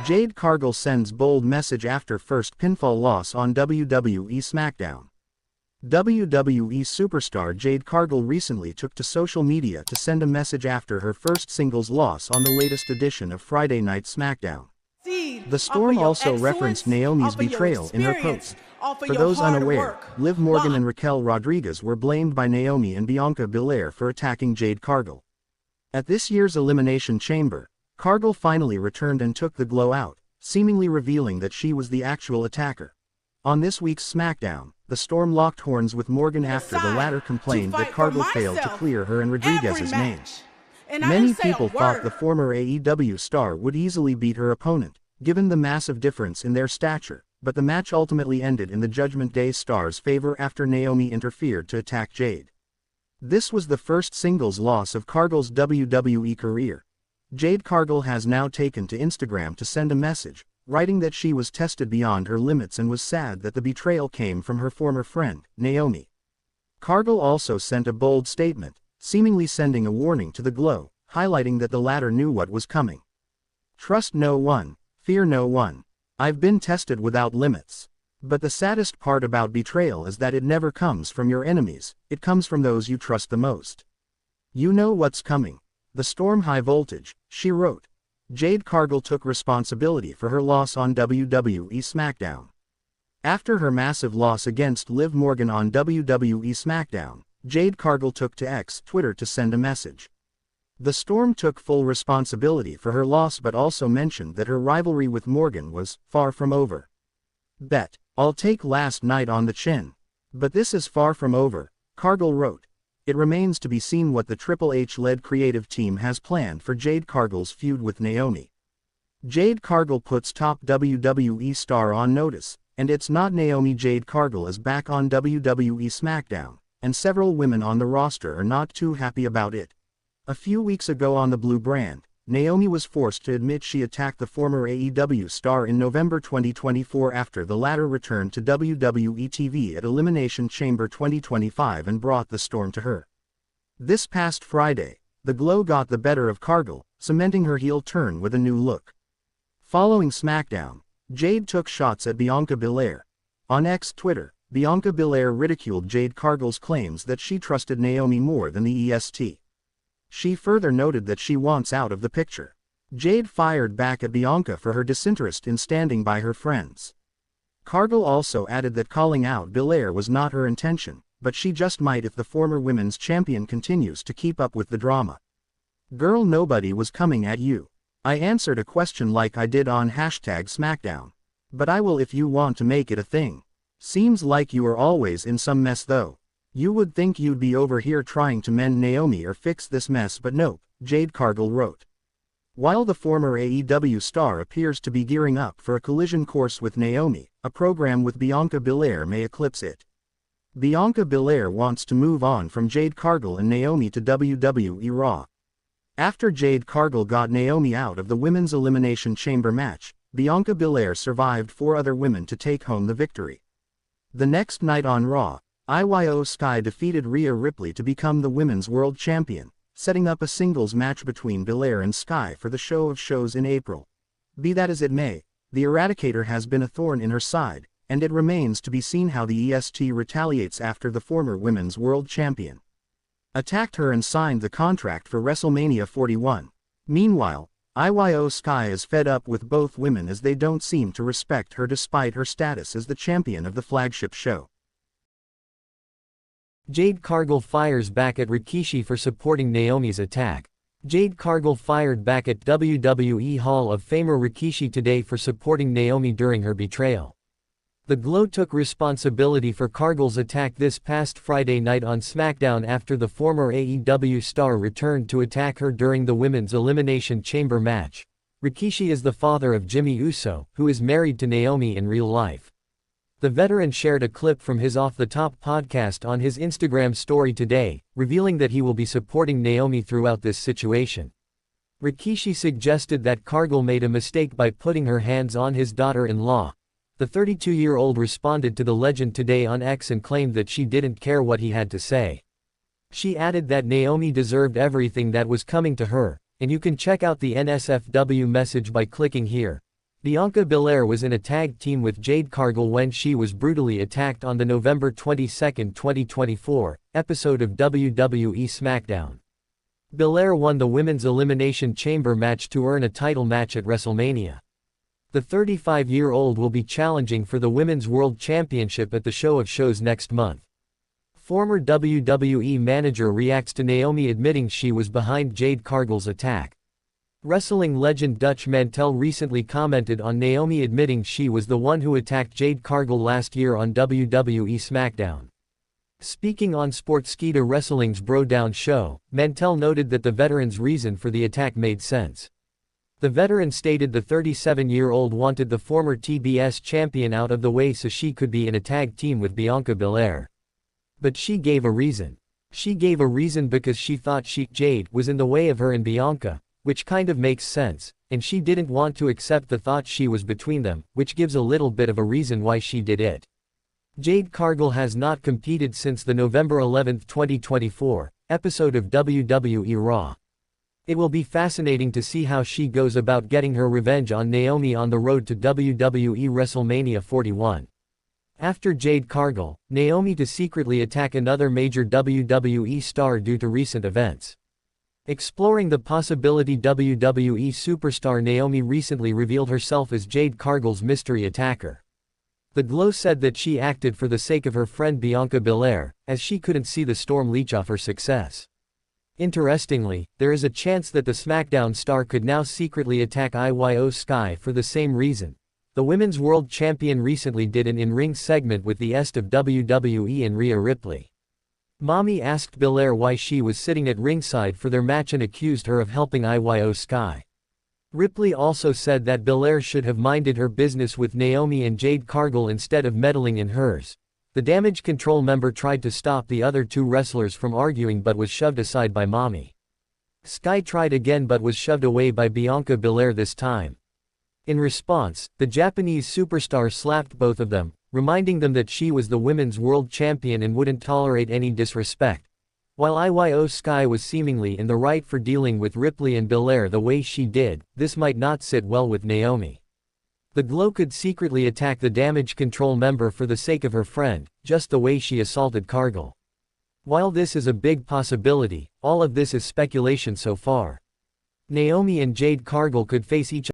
Jade Cargill sends bold message after first pinfall loss on WWE SmackDown. WWE superstar Jade Cargill recently took to social media to send a message after her first singles loss on the latest edition of Friday Night SmackDown. The Storm also referenced Naomi's betrayal in her post. For those unaware, Liv Morgan and Raquel Rodriguez were blamed by Naomi and Bianca Belair for attacking Jade Cargill. At this year's Elimination Chamber, Cargill finally returned and took the glow out, seemingly revealing that she was the actual attacker. On this week's SmackDown, the Storm locked horns with Morgan after the latter complained that Cargill failed to clear her and Rodriguez's names. Many people thought the former AEW star would easily beat her opponent, given the massive difference in their stature, but the match ultimately ended in the Judgment Day star's favor after Naomi interfered to attack Jade. This was the first singles loss of Cargill's WWE career. Jade Cargill has now taken to Instagram to send a message, writing that she was tested beyond her limits and was sad that the betrayal came from her former friend, Naomi. Cargill also sent a bold statement, seemingly sending a warning to the Glow, highlighting that the latter knew what was coming. "Trust no one, fear no one. I've been tested without limits. But the saddest part about betrayal is that it never comes from your enemies, it comes from those you trust the most. You know what's coming. The Storm high voltage," she wrote. Jade Cargill took responsibility for her loss on WWE SmackDown. After her massive loss against Liv Morgan on WWE SmackDown, Jade Cargill took to X Twitter to send a message. The Storm took full responsibility for her loss but also mentioned that her rivalry with Morgan was far from over. "Bet I'll take last night on the chin. But this is far from over," Cargill wrote. It remains to be seen what the Triple H-led creative team has planned for Jade Cargill's feud with Naomi. Jade Cargill puts top WWE star on notice, and it's not Naomi. Jade Cargill is back on WWE SmackDown, and several women on the roster are not too happy about it. A few weeks ago on the Blue brand, Naomi was forced to admit she attacked the former AEW star in November 2024 after the latter returned to WWE TV at Elimination Chamber 2025 and brought the Storm to her. This past Friday, the Glow got the better of Cargill, cementing her heel turn with a new look. Following SmackDown, Jade took shots at Bianca Belair. On X Twitter, Bianca Belair ridiculed Jade Cargill's claims that she trusted Naomi more than the EST. She further noted that she wants out of the picture. Jade fired back at Bianca for her disinterest in standing by her friends. Cargill also added that calling out Belair was not her intention, but she just might if the former women's champion continues to keep up with the drama. "Girl, nobody was coming at you. I answered a question like I did on #SmackDown. But I will if you want to make it a thing. Seems like you are always in some mess though. You would think you'd be over here trying to mend Naomi or fix this mess, but nope," Jade Cargill wrote. While the former AEW star appears to be gearing up for a collision course with Naomi, a program with Bianca Belair may eclipse it. Bianca Belair wants to move on from Jade Cargill and Naomi to WWE Raw. After Jade Cargill got Naomi out of the Women's Elimination Chamber match, Bianca Belair survived 4 other women to take home the victory. The next night on Raw, Io Sky defeated Rhea Ripley to become the Women's World Champion, setting up a singles match between Belair and Sky for the show of shows in April. Be that as it may, the Eradicator has been a thorn in her side, and it remains to be seen how the EST retaliates after the former Women's World Champion attacked her and signed the contract for WrestleMania 41. Meanwhile, Io Sky is fed up with both women as they don't seem to respect her despite her status as the champion of the flagship show. Jade Cargill fires back at Rikishi for supporting Naomi's attack. Jade Cargill fired back at WWE Hall of Famer Rikishi today for supporting Naomi during her betrayal. The Glow took responsibility for Cargill's attack this past Friday night on SmackDown after the former AEW star returned to attack her during the Women's Elimination Chamber match. Rikishi is the father of Jimmy Uso, who is married to Naomi in real life. The veteran shared a clip from his Off the Top podcast on his Instagram story today, revealing that he will be supporting Naomi throughout this situation. Rikishi suggested that Cargill made a mistake by putting her hands on his daughter-in-law. The 32-year-old responded to the legend today on X and claimed that she didn't care what he had to say. She added that Naomi deserved everything that was coming to her, and you can check out the NSFW message by clicking here. Bianca Belair was in a tag team with Jade Cargill when she was brutally attacked on the November 22, 2024, episode of WWE SmackDown. Belair won the Women's Elimination Chamber match to earn a title match at WrestleMania. The 35-year-old will be challenging for the Women's World Championship at the Show of Shows next month. Former WWE manager reacts to Naomi admitting she was behind Jade Cargill's attack. Wrestling legend Dutch Mantel recently commented on Naomi admitting she was the one who attacked Jade Cargill last year on WWE SmackDown. Speaking on Sportskeeda Wrestling's Bro Down show, Mantel noted that the veteran's reason for the attack made sense. The veteran stated the 37-year-old wanted the former TBS champion out of the way so she could be in a tag team with Bianca Belair. But she gave a reason. She gave a reason because she thought Jade, was in the way of her and Bianca, which kind of makes sense, and she didn't want to accept the thought she was between them, which gives a little bit of a reason why she did it. Jade Cargill has not competed since the November 11, 2024, episode of WWE Raw. It will be fascinating to see how she goes about getting her revenge on Naomi on the road to WWE WrestleMania 41. After Jade Cargill, Naomi to secretly attack another major WWE star due to recent events. Exploring the possibility, WWE superstar Naomi recently revealed herself as Jade Cargill's mystery attacker. The Glow said that she acted for the sake of her friend Bianca Belair, as she couldn't see the storm leech off her success. Interestingly, there is a chance that the SmackDown star could now secretly attack Io Sky for the same reason. The Women's World Champion recently did an in-ring segment with the est of WWE and Rhea Ripley. Mommy asked Belair why she was sitting at ringside for their match and accused her of helping Io Sky. Ripley also said that Belair should have minded her business with Naomi and Jade Cargill instead of meddling in hers. The Damage Control member tried to stop the other two wrestlers from arguing but was shoved aside by Mommy. Sky tried again but was shoved away by Bianca Belair this time. In response, the Japanese superstar slapped both of them, reminding them that she was the Women's World Champion and wouldn't tolerate any disrespect. While Io Sky was seemingly in the right for dealing with Ripley and Belair the way she did, this might not sit well with Naomi. The Glow could secretly attack the Damage Control member for the sake of her friend, just the way she assaulted Cargill. While this is a big possibility, all of this is speculation so far. Naomi and Jade Cargill could face each